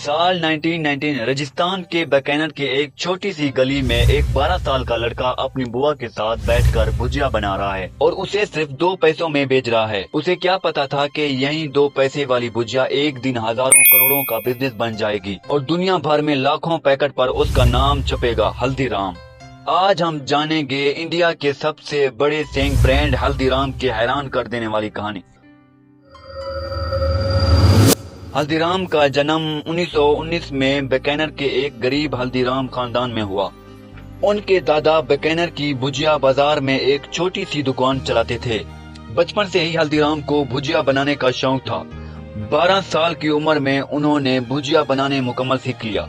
साल 1919 राजस्थान के बीकानेर के एक छोटी सी गली में एक 12 साल का लड़का अपनी बुआ के साथ बैठकर भुजिया बना रहा है और उसे सिर्फ 2 पैसों में बेच रहा है। उसे क्या पता था कि यही 2 पैसे वाली भुजिया एक दिन हजारों करोड़ों का बिजनेस बन जाएगी और दुनिया भर में लाखों पैकेट पर उसका नाम छपेगा, हल्दीराम। आज हम जानेंगे इंडिया के सबसे बड़े सेइंग ब्रांड हल्दीराम की हैरान कर देने वाली कहानी। हल्दीराम का जन्म 1919 में बीकानेर के एक गरीब हल्दीराम खानदान में हुआ। उनके दादा बीकानेर की भुजिया बाजार में एक छोटी सी दुकान चलाते थे। बचपन से ही हल्दीराम को भुजिया बनाने का शौक था। 12 साल की उम्र में उन्होंने भुजिया बनाने मुकम्मल सीख लिया,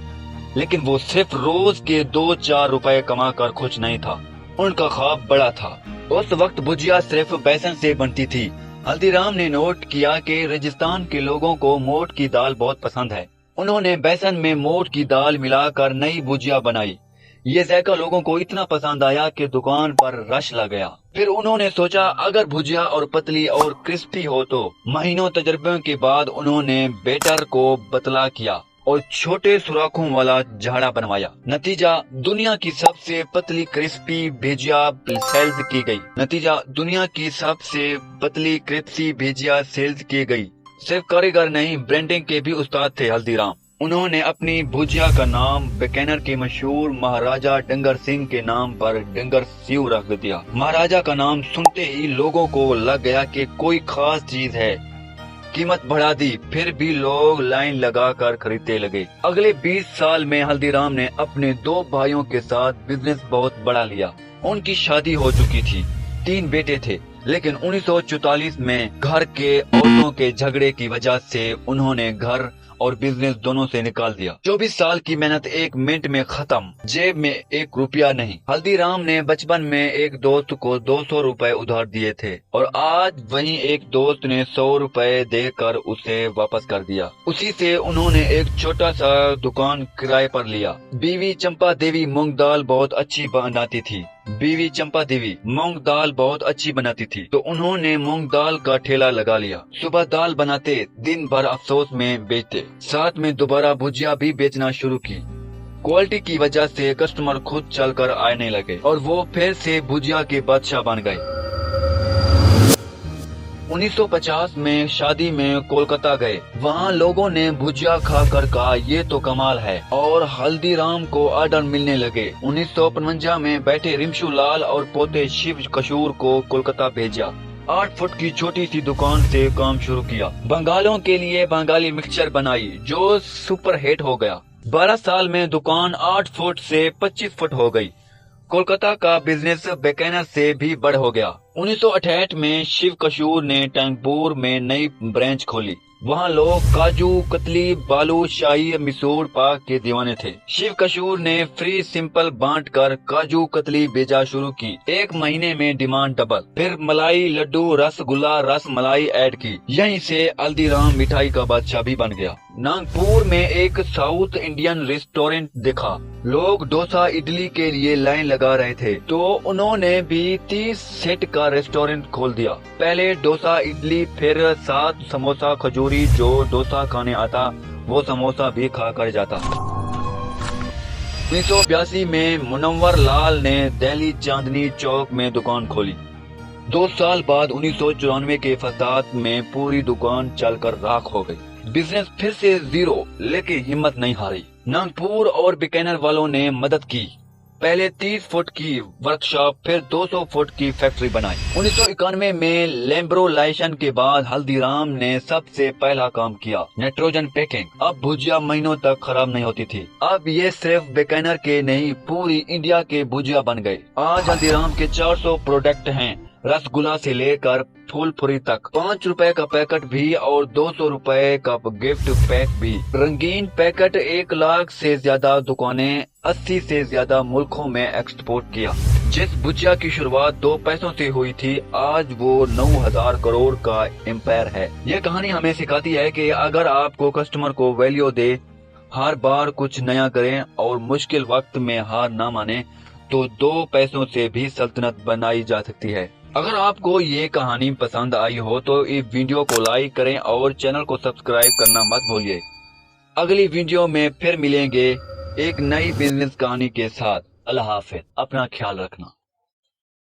लेकिन वो सिर्फ रोज के 2-4 रुपए कमा कर खुश नहीं था। उनका ख्वाब बड़ा था। उस वक्त भुजिया सिर्फ बेसन से बनती थी। हल्दीराम ने नोट किया कि राजस्थान के लोगों को मोठ की दाल बहुत पसंद है। उन्होंने बेसन में मोठ की दाल मिलाकर नई भुजिया बनाई। ये जायका लोगों को इतना पसंद आया कि दुकान पर रश लग गया। फिर उन्होंने सोचा अगर भुजिया और पतली और क्रिस्पी हो तो। महीनों तजर्बे के बाद उन्होंने बैटर को पतला किया और छोटे सुराखों वाला झाड़ा बनवाया। नतीजा दुनिया की सबसे पतली क्रिस्पी भुजिया सेल्स की गई। सिर्फ कारीगर नहीं, ब्रांडिंग के भी उस्ताद थे हल्दीराम। उन्होंने अपनी भुजिया का नाम बीकानेर के मशहूर महाराजा डंगर सिंह के नाम पर डंगर सिंह रख दिया। महाराजा का नाम सुनते ही लोगों को लग गया कि कोई खास चीज है। कीमत बढ़ा दी, फिर भी लोग लाइन लगाकर खरीदने लगे। अगले 20 साल में हल्दीराम ने अपने 2 भाइयों के साथ बिजनेस बहुत बड़ा लिया। उनकी शादी हो चुकी थी, 3 बेटे थे, लेकिन 1944 में घर के औरतों के झगड़े की वजह से उन्होंने घर और बिजनेस दोनों से निकाल दिया। 24 साल की मेहनत 1 मिनट में खत्म, जेब में 1 रुपया नहीं। हल्दीराम ने बचपन में एक दोस्त को 200 रुपए उधार दिए थे और आज वहीं एक दोस्त ने 100 रुपए देकर उसे वापस कर दिया। उसी से उन्होंने एक छोटा सा दुकान किराए पर लिया। बीवी चंपा देवी मूंग दाल बहुत अच्छी बनाती थी तो उन्होंने मूंग दाल का ठेला लगा लिया। सुबह दाल बनाते, दिन भर अफसोस में बेचते, साथ में दोबारा भुजिया भी बेचना शुरू की। क्वालिटी की वजह से कस्टमर खुद चलकर आने लगे और वो फिर से भुजिया के बादशाह बन गए। 1950 में शादी में कोलकाता गए। वहाँ लोगों ने भुजिया खाकर कहा ये तो कमाल है और हल्दीराम को ऑर्डर मिलने लगे। 1955 में बैठे रिमशू लाल और पोते शिव कशूर को कोलकाता भेजा। 8 फुट की छोटी सी दुकान से काम शुरू किया। बंगालों के लिए बंगाली मिक्सचर बनाई जो सुपर हिट हो गया। 12 साल में दुकान 8 फुट से 25 फुट हो गई। कोलकाता का बिजनेस बीकानेर से भी बड़ हो गया। 1968 में शिव कशूर ने टैंकपुर में नई ब्रांच खोली। वहाँ लोग काजू कतली बालू शाही मिसूर पाक के दीवाने थे। शिव कशूर ने फ्री सिंपल बांटकर काजू कतली बेचा शुरू की। 1 महीने में डिमांड डबल। फिर मलाई लड्डू रसगुल्ला रस मलाई ऐड की। यहीं से हल्दीराम मिठाई का बादशाह भी बन गया। नागपुर में एक साउथ इंडियन रेस्टोरेंट देखा। लोग डोसा इडली के लिए लाइन लगा रहे थे तो उन्होंने भी 30 सेट का रेस्टोरेंट खोल दिया। पहले डोसा इडली, फिर साथ समोसा खजूरी। जो डोसा खाने आता वो समोसा भी खा कर जाता। 1982 में मुनव्वर लाल ने दिल्ली चांदनी चौक में दुकान खोली। 2 साल बाद 1994 के फसाद में पूरी दुकान चलकर राख हो गई। बिजनेस फिर से जीरो, लेकिन हिम्मत नहीं हारी। नागपुर और बीकानेर वालों ने मदद की। पहले 30 फुट की वर्कशॉप, फिर 200 फुट की फैक्ट्री बनाई। 1991 में लेब्रोलाइजेशन के बाद हल्दीराम ने सबसे पहला काम किया, नाइट्रोजन पैकिंग। अब भुजिया महीनों तक खराब नहीं होती थी। अब ये सिर्फ बीकानेर के नहीं, पूरी इंडिया के भुजिया बन गए। आज हल्दीराम के 400 प्रोडक्ट हैं, रसगुल्ला से लेकर फूलपुरी तक। 5 रुपए का पैकेट भी और 200 रुपए का गिफ्ट पैक भी। रंगीन पैकेट 1 लाख से ज्यादा दुकानें 80 से ज्यादा मुल्कों में एक्सपोर्ट किया। जिस भुजिया की शुरुआत 2 पैसों से हुई थी, आज वो 9000 करोड़ का एम्पायर है। ये कहानी हमें सिखाती है कि अगर आपको कस्टमर को वैल्यू दे, हर बार कुछ नया करें और मुश्किल वक्त में हार ना माने, तो 2 पैसों से भी सल्तनत बनाई जा सकती है। अगर आपको ये कहानी पसंद आई हो तो इस वीडियो को लाइक करें और चैनल को सब्सक्राइब करना मत भूलिए। अगली वीडियो में फिर मिलेंगे एक नई बिजनेस कहानी के साथ। अल्लाह हाफिज, अपना ख्याल रखना।